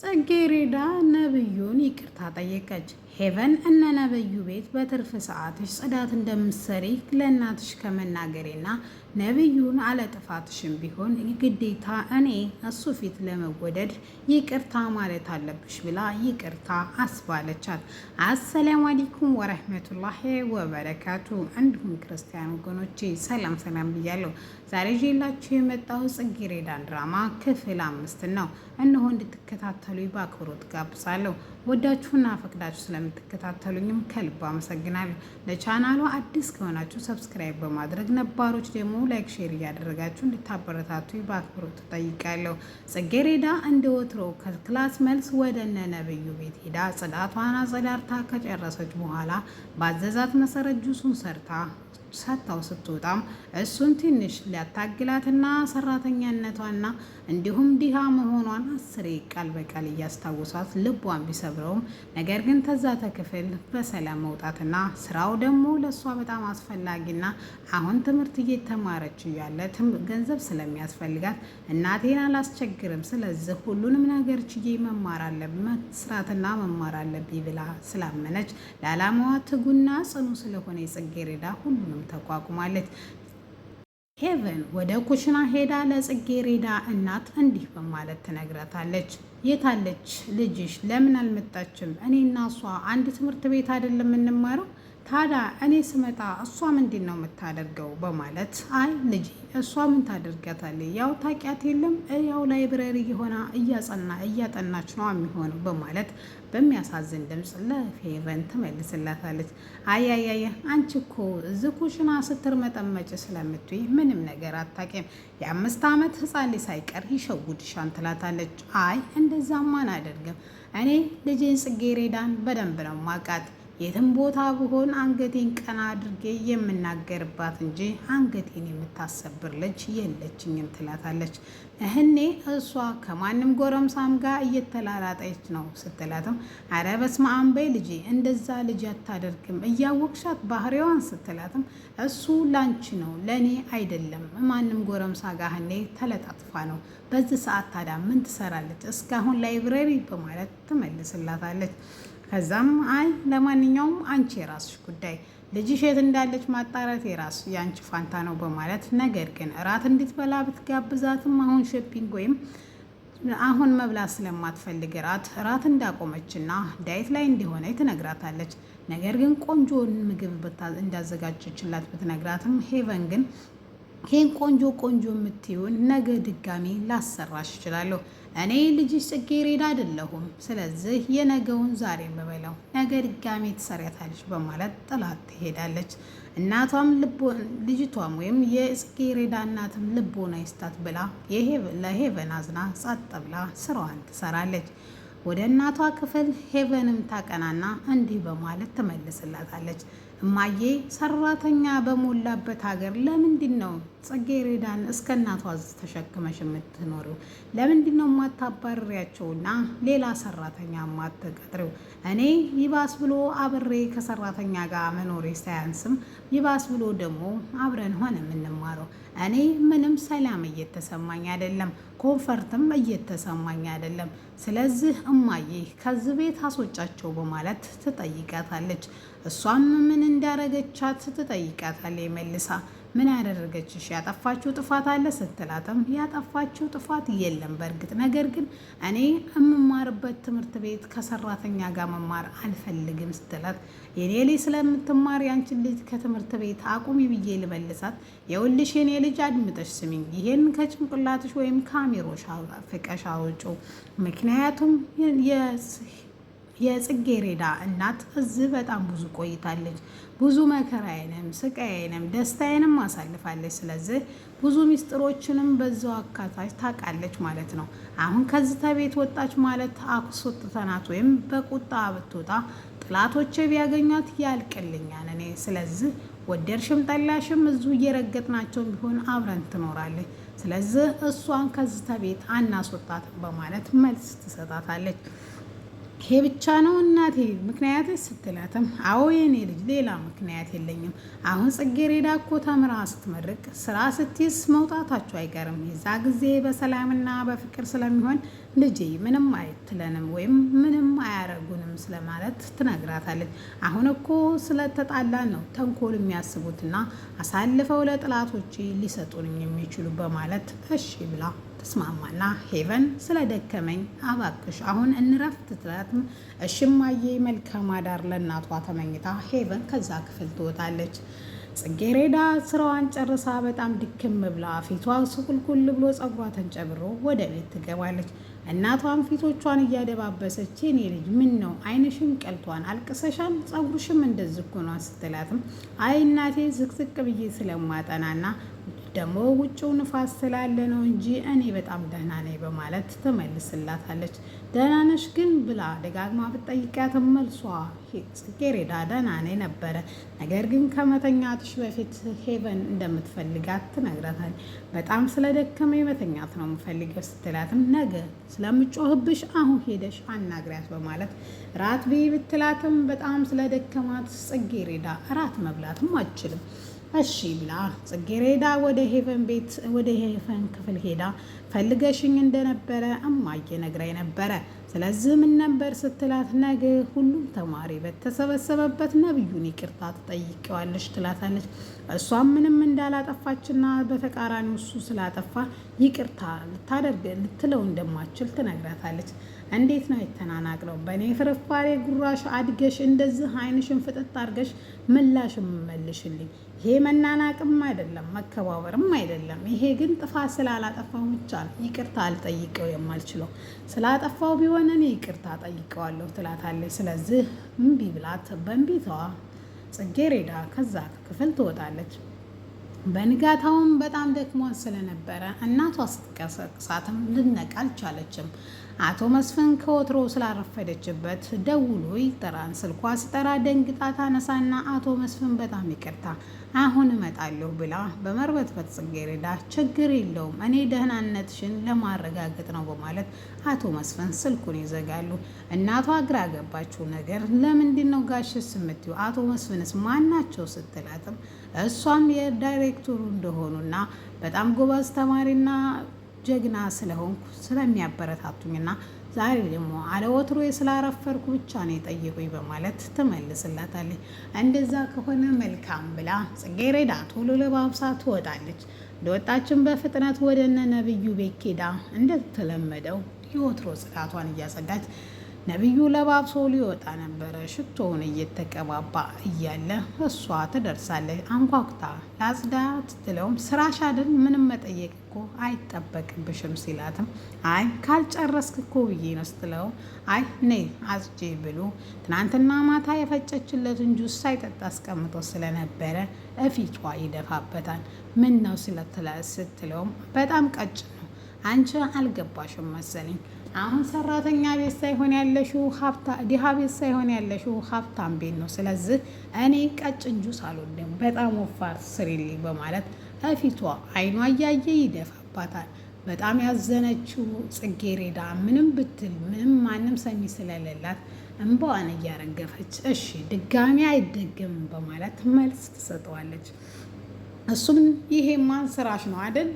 ጽጌረዳ ነብዩን ይቅርታ ጠየቀች። ሄቨን እነ ነብዩ ቤት በትርፍ ሰዓትሽ ጽዳት እንደምትሰሪ ለእናትሽ ከመናገሬና ነብዩን አለጥፋትሽም ቢሆን ግዴታ እኔ እሱ ፊት ለመወደድ ይቅርታ ማለት አለብሽ ብላ ይቅርታ አስባለቻት። አሰላሙ አለይኩም ወረህመቱላሂ ወበረካቱ። እንዲሁም ክርስቲያን ወገኖቼ ሰላም ሰላም ብያለሁ። ዛሬ ይዤላችሁ የመጣው ጽጌረዳን ድራማ ክፍል 5 ነው። እነሆ እንድትከታተሉ በአክብሮት ጋብዛለሁ። ወዳችሁና ፈቅዳችሁ ስለምትከታተሉኝም ከልብ አመሰግናለሁ። ለቻናሉ አዲስ ከሆናችሁ ሰብስክራይብ በማድረግ ነባሮች ደግሞ ላይክ፣ ሼር እያደረጋችሁ እንድታበረታቱ በአክብሮት ተጠይቃለሁ። ጽጌረዳ እንደ ወትሮ ከክላስ መልስ ወደ እነ ነብዩ ቤት ሄዳ ጽዳቷን አጸዳርታ ከጨረሰች በኋላ ባዘዛት መሰረት ጁሱን ሰጥታው ስትወጣም እሱን ትንሽ ሊያታግላትና ሰራተኛነቷና እንዲሁም ድሃ መሆኗን አስሬ ቃል በቃል እያስታወሷት ልቧን ቢሰብረውም ነገር ግን ተዛ ተክፍል በሰላም መውጣትና ስራው ደግሞ ለእሷ በጣም አስፈላጊና አሁን ትምህርት እየተማረች እያለ ገንዘብ ስለሚያስፈልጋት እናቴን አላስቸግርም፣ ስለዚህ ሁሉንም ነገር ችዬ መማር አለብኝ መስራትና መማር አለብኝ ብላ ስላመነች ለዓላማዋ ትጉና ጽኑ ስለሆነ ጽጌረዳ ሁሉንም ተቋቁማለች። ሄቨን ወደ ኩሽና ሄዳ ለጽጌረዳ እናት እንዲህ በማለት ትነግራታለች። የታለች ልጅሽ? ለምን አልመጣችም? እኔና እሷ አንድ ትምህርት ቤት አይደለም የምንማረው? ታዲያ እኔ ስመጣ እሷ ምንድን ነው የምታደርገው? በማለት አይ ልጅ እሷ ምን ታደርጋታለች? ያው ታውቂያት የለም ያው ላይብረሪ የሆነ እያጠናች ነው የሚሆነው በማለት በሚያሳዝን ድምፅ ለሄቨን ትመልስላታለች። አያያየ አንቺ እኮ እዚህ ኩሽና ስትርመጠመጭ ስለምትይ ምንም ነገር አታውቂም። የ5 ዓመት ህፃን ልጅ ሳይቀር ይሸውድሻን ትላታለች። አይ እንደዛማን አደርግም። እኔ ልጄን ጽጌረዳን በደንብ ነው ማቃት። የትም ቦታ ብሆን አንገቴን ቀና አድርጌ የምናገርባት እንጂ አንገቴን የምታሰብር ልጅ የለችኝም ትላታለች። እህኔ እሷ ከማንም ጎረምሳም ጋር እየተላላጠች ነው ስትላትም አረ በስመ አብ በይ ልጄ እንደዛ ልጅ አታደርግም እያወቅሻት ባህሪዋን ስትላትም እሱ ላንቺ ነው ለእኔ አይደለም። ማንም ጎረምሳ ጋር እህኔ ተለጣጥፋ ነው። በዚህ ሰዓት ታዲያ ምን ትሰራለች እስካሁን ላይብረሪ? በማለት ትመልስላታለች። ከዛም አይ ለማንኛውም አንቺ የራስሽ ጉዳይ፣ ልጅሽ የት እንዳለች ማጣራት የአንቺ ፋንታ ነው በማለት ነገር ግን እራት እንድትበላ ብትጋብዛትም አሁን ሾፒንግ ወይም አሁን መብላት ስለማትፈልግ እራት እንዳቆመችና ዳይት ላይ እንደሆነ ትነግራታለች። ነገር ግን ቆንጆን ምግብ እንዳዘጋጀችላት ብትነግራትም ሄቨን ግን ይህን ቆንጆ የምትይውን ነገ ድጋሚ ላሰራሽ እችላለሁ። እኔ ልጅሽ ጽጌረዳ አይደለሁም። ስለዚህ የነገውን ዛሬ በበላው ነገ ድጋሚ ትሰሪያታለች በማለት ጥላት ትሄዳለች። እናቷም ልጅቷም ወይም የጽጌረዳ እናትም ልቦና ይስጣት ብላ ለሄቨን አዝና ጸጥ ብላ ስራዋን ትሰራለች። ወደ እናቷ ክፍል ሄቨንም ታቀናና እንዲህ በማለት ትመልስላታለች። እማዬ ሰራተኛ በሞላበት ሀገር ለምንድን ነው ጽጌረዳን እስከ እናቷ ተሸክመሽ የምትኖሪው? ለምንድን ነው የማታባርሪያቸውና ሌላ ሰራተኛ የማትቀጥሪው? እኔ ይባስ ብሎ አብሬ ከሰራተኛ ጋር መኖሬ ሳያንስም ይባስ ብሎ ደግሞ አብረን ሆነ የምንማረው እኔ ምንም ሰላም እየተሰማኝ አይደለም፣ ኮንፈርትም እየተሰማኝ አይደለም። ስለዚህ እማዬ ከዚህ ቤት አስወጫቸው በማለት ትጠይቃታለች። እሷም ምን እንዳረገቻት ትጠይቃታለች መልሳ። ምን ያደረገችሽ? ያጠፋችው ጥፋት አለ ስትላትም ያጠፋችው ጥፋት የለም በእርግጥ ነገር ግን እኔ የምማርበት ትምህርት ቤት ከሰራተኛ ጋር መማር አልፈልግም ስትላት የኔ ልጅ ስለምትማር ያንቺን ልጅ ከትምህርት ቤት አቁሚ ብዬ ልመልሳት። የውልሽ የኔ ልጅ አድምጠሽ ስሚኝ፣ ይሄን ከጭንቅላትሽ ወይም ከአሚሮሽ ፍቀሽ አውጪው። ምክንያቱም የጽጌረዳ እናት እዚህ በጣም ብዙ ቆይታለች። ብዙ መከራዬንም ስቃዬንም ደስታዬንም አሳልፋለች። ስለዚህ ብዙ ሚስጥሮችንም በዛው አካታች ታውቃለች ማለት ነው። አሁን ከዚህ ተቤት ወጣች ማለት አስወጥተናት ወይም በቁጣ ብትወጣ ጥላቶቼ ቢያገኟት ያልቅልኛል እኔ። ስለዚህ ወደድሽም ጠላሽም እዚሁ እየረገጥናቸው ቢሆን አብረን ትኖራለች። ስለዚህ እሷን ከዚህ ተቤት አናስወጣት በማለት መልስ ትሰጣታለች። ይሄ ብቻ ነው እናቴ ምክንያት ስትላትም፣ አዎ የኔ ልጅ ሌላ ምክንያት የለኝም። አሁን ጽጌረዳ እኮ ተምራ ስትመርቅ ስራ ስትይዝ መውጣታቸው አይቀርም። የዛ ጊዜ በሰላምና በፍቅር ስለሚሆን ልጄ ምንም አይትለንም ወይም ምንም አያረጉንም ስለማለት ትነግራታለች። አሁን እኮ ስለተጣላን ነው ተንኮል የሚያስቡትና አሳልፈው ለጥላቶች ሊሰጡን የሚችሉ በማለት እሺ ብላ ተስማማና ሄቨን ስለደከመኝ አባክሽ አሁን እንረፍ ትላትም፣ እሽማዬ መልካም አዳር ለእናቷ ተመኝታ ሄቨን ከዛ ክፍል ትወጣለች። ጽጌረዳ ስራዋን ጨርሳ በጣም ድክም ብላ ፊቷ ስቁልቁል ብሎ ጸጉሯ ተንጨብሮ ወደ ቤት ትገባለች። እናቷም ፊቶቿን እያደባበሰች የኔ ልጅ ምን ነው አይንሽም ቀልቷን አልቅሰሻል፣ ጸጉርሽም እንደዚህ እኮ ነው ስትላትም፣ አይ እናቴ ዝቅዝቅ ብዬ ስለማጠናና ደግሞ ውጭው ንፋስ ስላለ ነው እንጂ እኔ በጣም ደህና ነኝ በማለት ትመልስላታለች። ደህና ነሽ ግን ብላ ደጋግማ ብትጠይቃትም መልሷ ጽጌረዳ ደህና ነኝ ነበረ፣ ነገር ግን ከመተኛትሽ በፊት ሄቨን እንደምትፈልጋት ትነግራታለች። በጣም ስለደከመኝ መተኛት ነው የምፈልገው ስትላትም፣ ነገ ስለምጮህብሽ አሁን ሄደሽ አናግሪያት በማለት ራት ብይ ብትላትም በጣም ስለደከማት ጽጌረዳ ራት መብላትም አትችልም። እሺ ብላ ጽጌረዳ ወደ ሄቨን ክፍል ሄዳ ፈልገሽኝ እንደነበረ እማዬ ነግራኝ ነበረ። ስለዚህ ምን ነበር ስትላት፣ ነገ ሁሉም ተማሪ በተሰበሰበበት ነብዩን ይቅርታ ትጠይቀዋለች ትላታለች። እሷም ምንም እንዳላጠፋችና በተቃራኒው እሱ ስላጠፋ ይቅርታ ልትለው እንደማችል ትነግራታለች። እንዴት ነው የተናናቅለው? በእኔ ፍርፋሬ ጉራሽ አድገሽ እንደዚህ አይንሽን ፍጥጥ አድርገሽ ምላሽ መልሽልኝ። ይሄ መናናቅም አይደለም መከባበርም አይደለም። ይሄ ግን ጥፋት ስላላጠፋው ብቻ ነው ይቅርታ አልጠይቀው የማልችለው። ስላጠፋው ቢሆን እኔ ይቅርታ ጠይቀዋለሁ ትላታለች። ስለዚህ እምቢ ብላት በእንቢታዋ ጽጌረዳ ከዛ ክፍል ትወጣለች። በንጋታውም በጣም ደክሟን ስለነበረ እናቷ ስትቀሰቅሳትም ልነቃ አልቻለችም። አቶ መስፍን ከወትሮ ስላረፈደችበት ደውሎ ይጠራን። ስልኳ ሲጠራ ደንግጣ ታነሳና አቶ መስፍን በጣም ይቅርታ አሁን እመጣለሁ ብላ በመርበትበት ጽጌረዳ ችግር የለውም እኔ ደህናነትሽን ለማረጋገጥ ነው በማለት አቶ መስፍን ስልኩን ይዘጋሉ። እናቷ ግራ ገባችው ነገር ለምንድን ነው ጋሽስ የምትዩ አቶ መስፍንስ ማናቸው ስትላትም እሷም የዳይሬክተሩ እንደሆኑና በጣም ጎበዝ ተማሪና ጀግና ስለሆንኩ ስለሚያበረታቱኝና ዛሬ ደግሞ አለወትሮ ስላረፈርኩ ብቻ ነው የጠየቁኝ በማለት ትመልስላታለች። እንደዛ ከሆነ መልካም ብላ ጽጌረዳ ቶሎ ለባብሳ ትወጣለች። እንደወጣችን በፍጥነት ወደ እነ ነብዩ ቤት ሄዳ እንደተለመደው የወትሮ ጽዳቷን እያጸዳች ነብዩ ለባብሶ ሊወጣ ነበረ። ሽቶውን እየተቀባባ እያለ እሷ ትደርሳለች። አንኳኩታ ላጽዳ ትለውም ስራሽ አይደል ምንም መጠየቅ እኮ አይጠበቅብሽም ሲላትም አይ ካልጨረስክ እኮ ብዬ ነው ስትለው አይ ነይ አጽጄ ብሎ ትናንትና ማታ የፈጨችለትን ጁስ ሳይጠጣ አስቀምጦ ስለነበረ እፊቷ ይደፋበታል። ምን ነው ስትለውም በጣም ቀጭን ነው አንቺ አልገባሽም መሰለኝ አሁን ሰራተኛ ቤት ሳይሆን ያለሽው ድሃ ቤት ሳይሆን ያለሽው ሀብታም ቤት ነው። ስለዚህ እኔ ቀጭን ጁስ አልወድም በጣም ወፋር ስሪልኝ በማለት እፊቷ አይኗ እያየ ይደፋባታል። በጣም ያዘነችው ጽጌረዳ ምንም ብትል ምንም ማንም ሰሚ ስለሌላት እንባዋን እያረገፈች እሺ ድጋሚ አይደገምም በማለት መልስ ትሰጠዋለች። እሱም ይሄ ማን ስራሽ ነው አይደል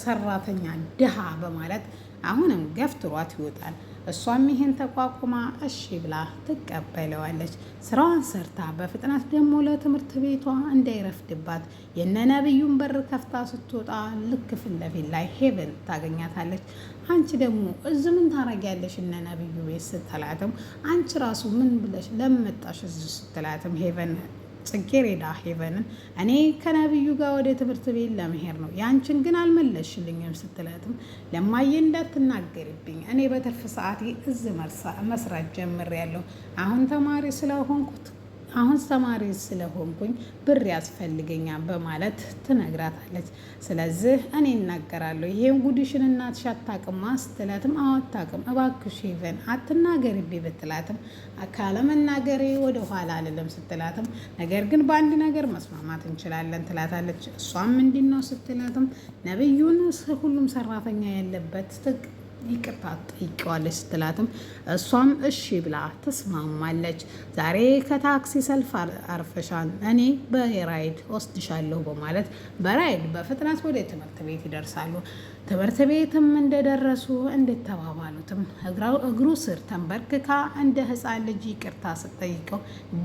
ሰራተኛ ድሃ በማለት አሁንም ገፍትሯት ይወጣል። እሷም ይሄን ተቋቁማ እሺ ብላ ትቀበለዋለች። ስራዋን ሰርታ በፍጥነት ደግሞ ለትምህርት ቤቷ እንዳይረፍድባት የነ ነብዩን በር ከፍታ ስትወጣ ልክ ፊት ለፊት ላይ ሄቨን ታገኛታለች። አንቺ ደግሞ እዚህ ምን ታረጊያለሽ እነ ነብዩ ቤት ስትላትም አንቺ ራሱ ምን ብለሽ ለመጣሽ እዚህ ስትላትም ጽጌረዳ ሄቨንን እኔ ከነብዩ ጋር ወደ ትምህርት ቤት ለመሄድ ነው ያንቺን ግን አልመለስሽልኝም ስትላትም ለማየ እንዳትናገርብኝ እኔ በትርፍ ሰዓቴ እዚህ መስራት ጀምሬያለሁ አሁን ተማሪ ስለሆንኩኝ ብር ያስፈልገኛል በማለት ትነግራታለች። ስለዚህ እኔ እናገራለሁ ይሄን ጉድሽን እናትሽ አታውቅማ ስትላትም አታውቅም እባክሽ ሄቨን አትናገሪብኝ ብትላትም ካለመናገሬ ወደ ኋላ አልልም ስትላትም ነገር ግን በአንድ ነገር መስማማት እንችላለን ትላታለች። እሷም ምንድን ነው ስትላትም ነብዩን ሁሉም ሰራተኛ ያለበት ይቅርታ ጠይቀዋለች ስትላትም እሷም እሺ ብላ ተስማማለች። ዛሬ ከታክሲ ሰልፍ አርፈሻል፣ እኔ በራይድ ወስድሻለሁ በማለት በራይድ በፍጥነት ወደ ትምህርት ቤት ይደርሳሉ። ትምህርት ቤትም እንደደረሱ እንድተባባሉትም እግሩ ስር ተንበርክካ እንደ ሕፃን ልጅ ይቅርታ ስትጠይቀው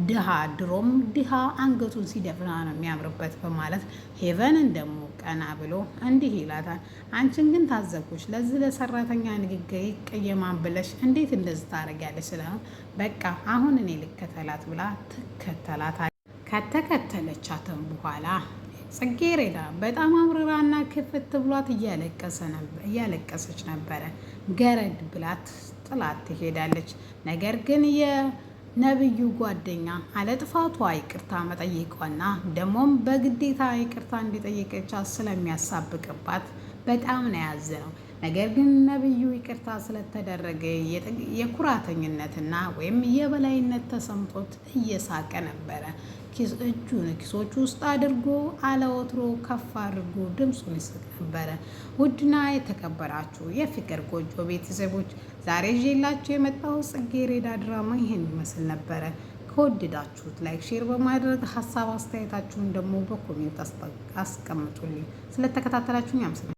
ድሃ ድሮም ድሃ አንገቱን ሲደፍና ነው የሚያምርበት በማለት ሄቨንን ደግሞ ቀና ብሎ እንዲህ ይላታል። አንቺን ግን ታዘብኩሽ፣ ለዚህ ለሰራተኛ ንግግር ይቀየማን ብለሽ እንዴት እንደዚህ ታደርጊያለሽ? ስለ በቃ አሁን እኔ ልከተላት ብላ ትከተላታለች። ከተከተለቻትም በኋላ ጽጌረዳ በጣም አምርራና ክፍት ብሏት እያለቀሰች ነበረ። ገረድ ብላት ጥላት ትሄዳለች። ነገር ግን የነብዩ ጓደኛ አለጥፋቷ ይቅርታ መጠየቋና ደግሞም በግዴታ ይቅርታ እንዲጠየቀቻት ስለሚያሳብቅባት በጣም ነው ያዘነው። ነገር ግን ነብዩ ይቅርታ ስለተደረገ የኩራተኝነትና ወይም የበላይነት ተሰምቶት እየሳቀ ነበረ። እጁን ኪሶቹ ውስጥ አድርጎ አለወትሮ ከፍ አድርጎ ድምፁን ይስቅ ነበረ። ውድና የተከበራችሁ የፍቅር ጎጆ ቤተሰቦች ዛሬ ይዤላችሁ የመጣው ጽጌረዳ ድራማ ይሄን ይመስል ነበረ። ከወደዳችሁት ላይክ፣ ሼር በማድረግ ሀሳብ አስተያየታችሁን ደግሞ በኮሜንት አስቀምጡልኝ። ስለተከታተላችሁኝ አመሰግናለሁ።